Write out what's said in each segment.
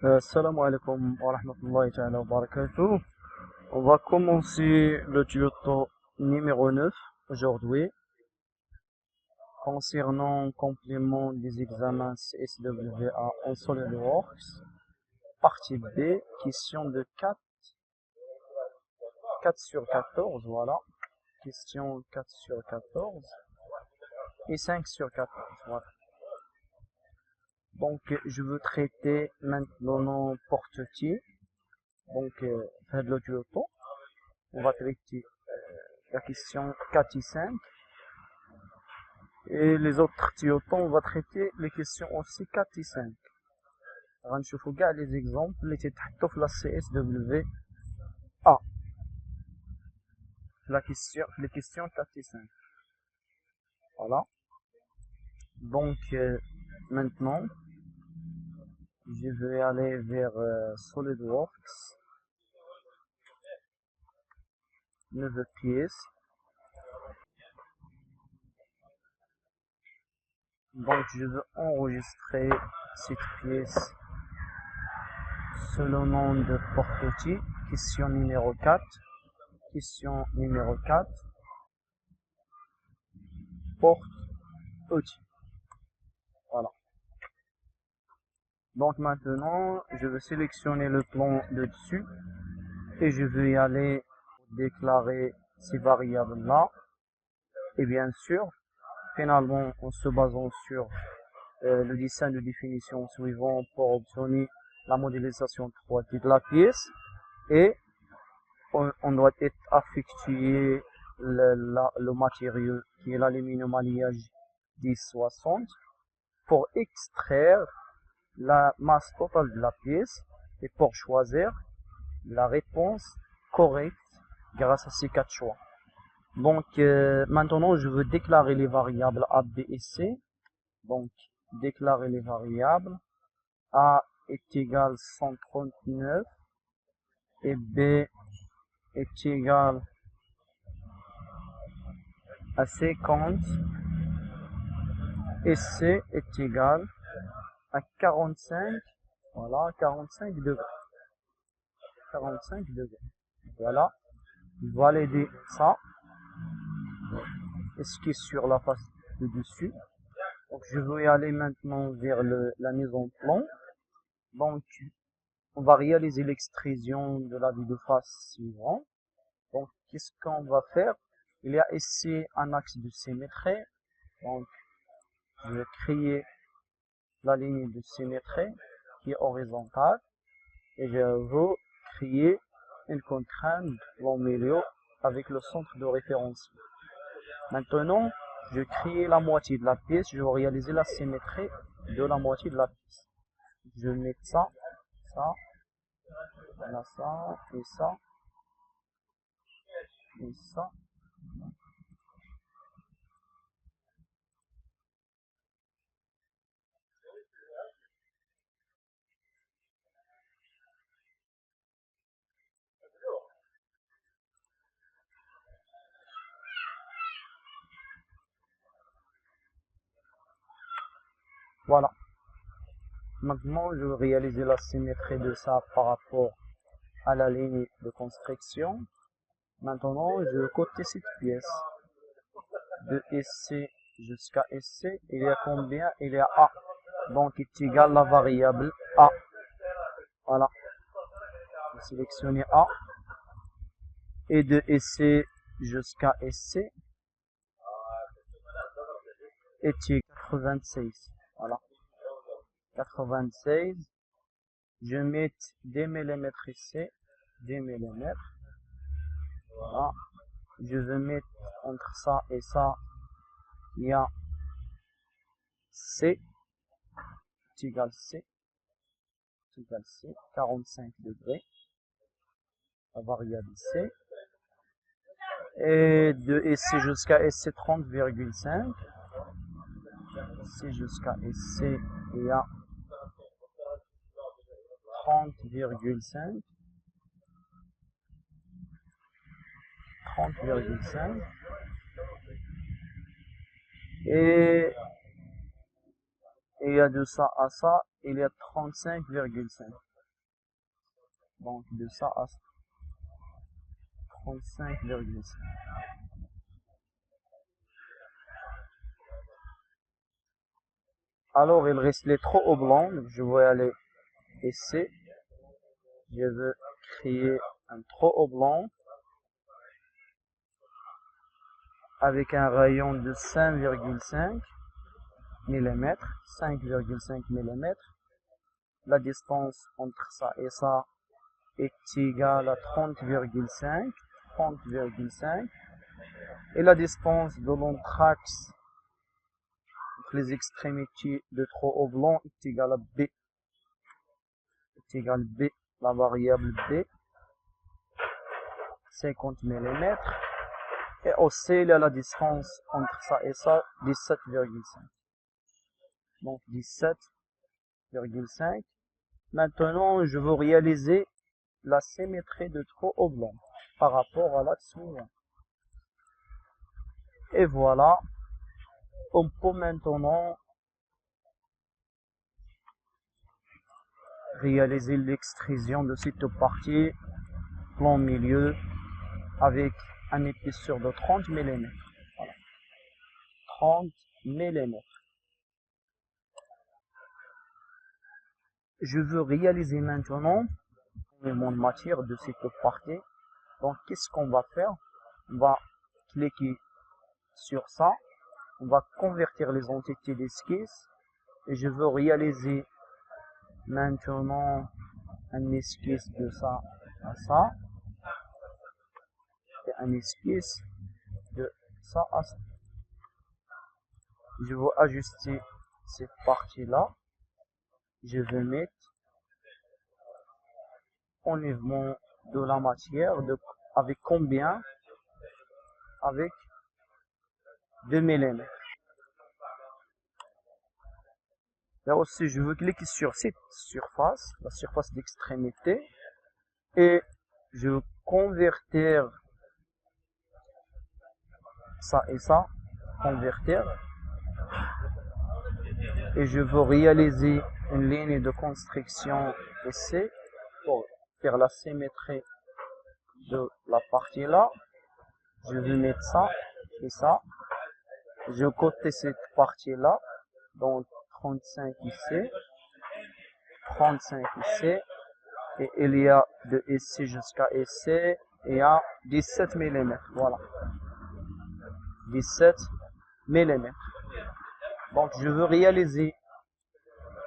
Salam alaikum wa rahmatullahi ta'ala wa barakatuh. On va commencer le tuto numéro 9 aujourd'hui concernant complément des examens CSWA en SolidWorks. Partie B, question de 4 sur 14, voilà. Question 4 sur 14 et 5 sur 14, voilà. Donc, je veux traiter maintenant porte-t-il. Donc, faire le tuto. On va traiter la question 4 et 5. Et les autres tutos, on va traiter les questions aussi 4 et 5. غنشوفوا كاع les exemples اللي تيتحطوا في la CSWA. Les questions 4 et 5. Voilà. Donc, maintenant, je vais aller vers SolidWorks. 9 pièces. Donc, je veux enregistrer cette pièce sous le nom de porte-outil. Question numéro 4. Question numéro 4. Porte-outil. Voilà. Donc maintenant, je vais sélectionner le plan de dessus et je vais y aller déclarer ces variables-là. Et bien sûr, finalement, en se basant sur le dessin de définition suivant pour obtenir la modélisation 3D de la pièce, et on doit être affectué le matériau qui est l'aluminium alliage 1060 pour extraire la masse totale de la pièce et pour choisir la réponse correcte grâce à ces 4 choix. Donc maintenant je veux déclarer les variables A, B et C. Donc déclarer les variables. A est égal à 139 et B est égal à 50 et C est égal à 45, voilà, 45 degrés. 45 degrés. Voilà. Valider ça. Et ce qui est sur la face de dessus. Donc je vais aller maintenant vers la mise en plan. Donc on va réaliser l'extrusion de la vue de face suivante. Donc qu'est-ce qu'on va faire? Il y a ici un axe de symétrie. Donc je vais créer la ligne de symétrie qui est horizontale et je veux créer une contrainte au milieu avec le centre de référence. Maintenant, je crée la moitié de la pièce, je vais réaliser la symétrie de la moitié de la pièce. Je mets ça, voilà, ça, et ça, et ça. Voilà. Maintenant, je vais réaliser la symétrie de ça par rapport à la ligne de construction. Maintenant, je vais coter cette pièce. De SC jusqu'à SC, il y a combien? Il y a A. Donc, il est égal à la variable A. Voilà. Je vais sélectionner A. Et de SC jusqu'à SC est égal à 96. Voilà. 96. Je mets des millimètres ici. Des millimètres. Voilà. Je vais mettre entre ça et ça, il y a C. C'est égal C. C'est égal C. 45 degrés. La variable C. Et de SC jusqu'à SC 30,5. C jusqu'à SC, il y a 30,5. 30,5. Et il y a de ça à ça, il y a 35,5. Donc de ça à 35,5. Alors il reste les trous oblongs. Je vais aller ici. Je veux créer un trou oblong avec un rayon de 5,5 mm. 5,5 mm. La distance entre ça et ça est égale à 30,5. 30,5. Et la distance de l'entre-axe entre les extrémités de trou oblong est égale à B. Est égale B, la variable B, 50 mm. Et aussi, il y a la distance entre ça et ça, 17,5. Donc 17,5. Maintenant, je veux réaliser la symétrie de trou oblong par rapport à l'axe suivant. Et voilà, on peut maintenant réaliser l'extrusion de cette partie plan milieu avec un épaisseur de 30 mm. Voilà. 30 mm. Je veux réaliser maintenant le mouvement de matière de cette partie. Donc, qu'est-ce qu'on va faire? On va cliquer sur ça. On va convertir les entités d'esquisse. Et je veux réaliser maintenant un esquisse de ça à ça. Et un esquisse de ça à ça. Je veux ajuster cette partie-là. Je vais mettre enlèvement de la matière avec combien? Avec 2 mm. Là aussi, je veux cliquer sur cette surface, la surface d'extrémité, et je veux convertir ça et ça, convertir, et je veux réaliser une ligne de construction ici pour faire la symétrie de la partie là. Je vais mettre ça et ça. Je côté cette partie là, donc 35 ici, 35 ici, et il y a de ici jusqu'à ici, il y a 17 mm, voilà, 17 mm. Donc je veux réaliser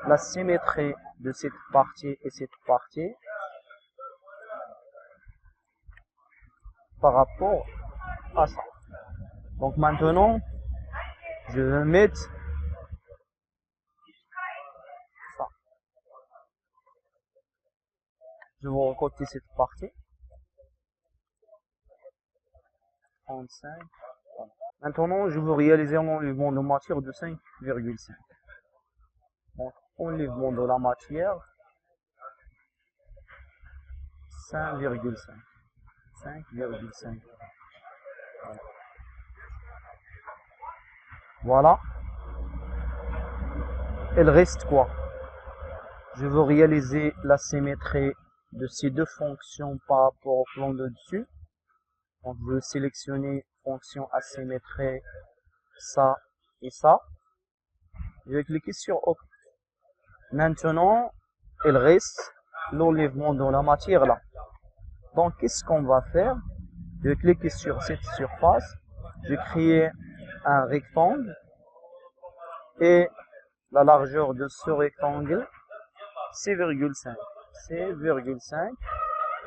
la symétrie de cette partie et cette partie par rapport à ça. Donc maintenant, je vais mettre ça. Je vais recoter cette partie. 35. Voilà. Maintenant, je veux réaliser un enlèvement de matière de 5,5. Donc, enlèvement de la matière, 5,5. 5,5. Voilà. Il reste quoi? Je veux réaliser la symétrie de ces deux fonctions par rapport au plan de dessus. Donc, je vais sélectionner fonction asymétrie, ça et ça. Je vais cliquer sur OK. Maintenant, il reste l'enlèvement de la matière là. Donc, qu'est-ce qu'on va faire? Je vais cliquer sur cette surface. Je vais créer un rectangle. Et la largeur de ce rectangle, 6,5. 6,5.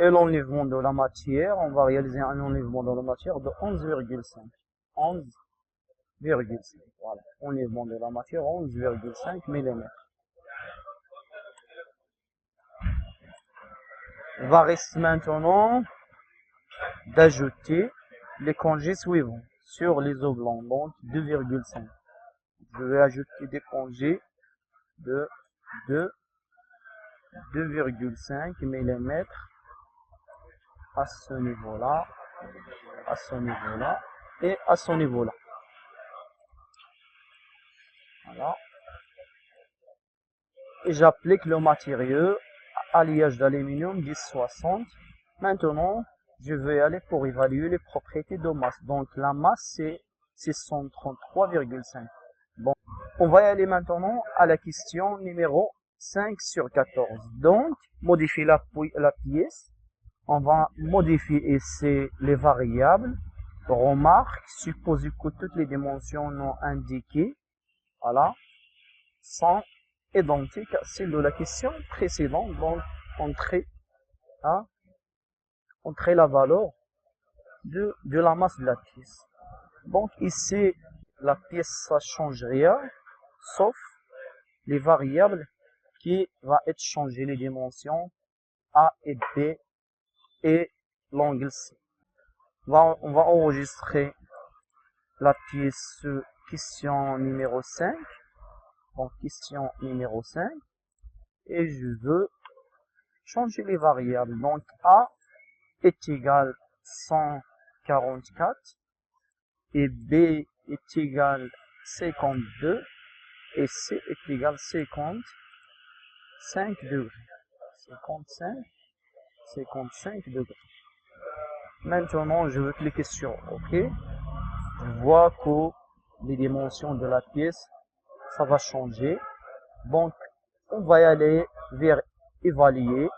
Et l'enlèvement de la matière, on va réaliser un enlèvement de la matière de 11,5. 11,5. Voilà. Enlèvement de la matière, 11,5 mm. Va rester maintenant d'ajouter les congés suivants sur les oblongs, donc 2,5. Je vais ajouter des congés de 2,5 mm à ce niveau-là, à ce niveau-là et à ce niveau-là. Voilà. Et j'applique le matériau alliage d'aluminium 1060. Maintenant, je vais aller pour évaluer les propriétés de masse. Donc, la masse, c'est 633,5. Bon, on va y aller maintenant à la question numéro 5 sur 14. Donc, modifier la pièce. On va modifier ici les variables. Remarque, supposez que toutes les dimensions non indiquées, voilà, sont identiques à celles de la question précédente. Donc, entrer la valeur de la masse de la pièce. Donc, ici, la pièce, ça change rien, sauf les variables qui va être changées, les dimensions A et B et l'angle C. On va enregistrer la pièce question numéro 5. Donc, question numéro 5. Et je veux changer les variables. Donc, A est égal 144 et B est égal 52 et C est égal 55 degrés. 55 degrés. Maintenant, je veux cliquer sur OK. Je vois que les dimensions de la pièce, ça va changer. Donc, on va y aller vers évaluer,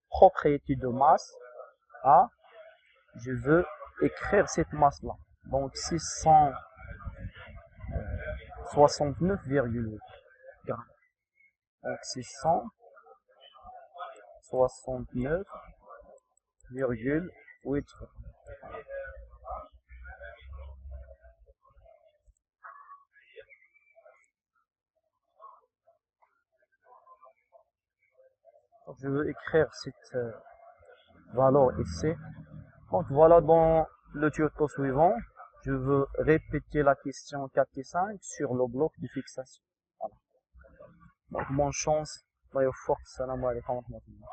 propriété de masse. Je veux écrire cette masse-là. Donc, 669,8 grammes. Donc, 669,8. Donc, je veux écrire cette valeur ici. Donc, voilà, dans le tuto suivant, je veux répéter la question 4 et 5 sur le bloc de fixation. Voilà. Donc, bonne chance. Salam alaikum wa rahmatullah.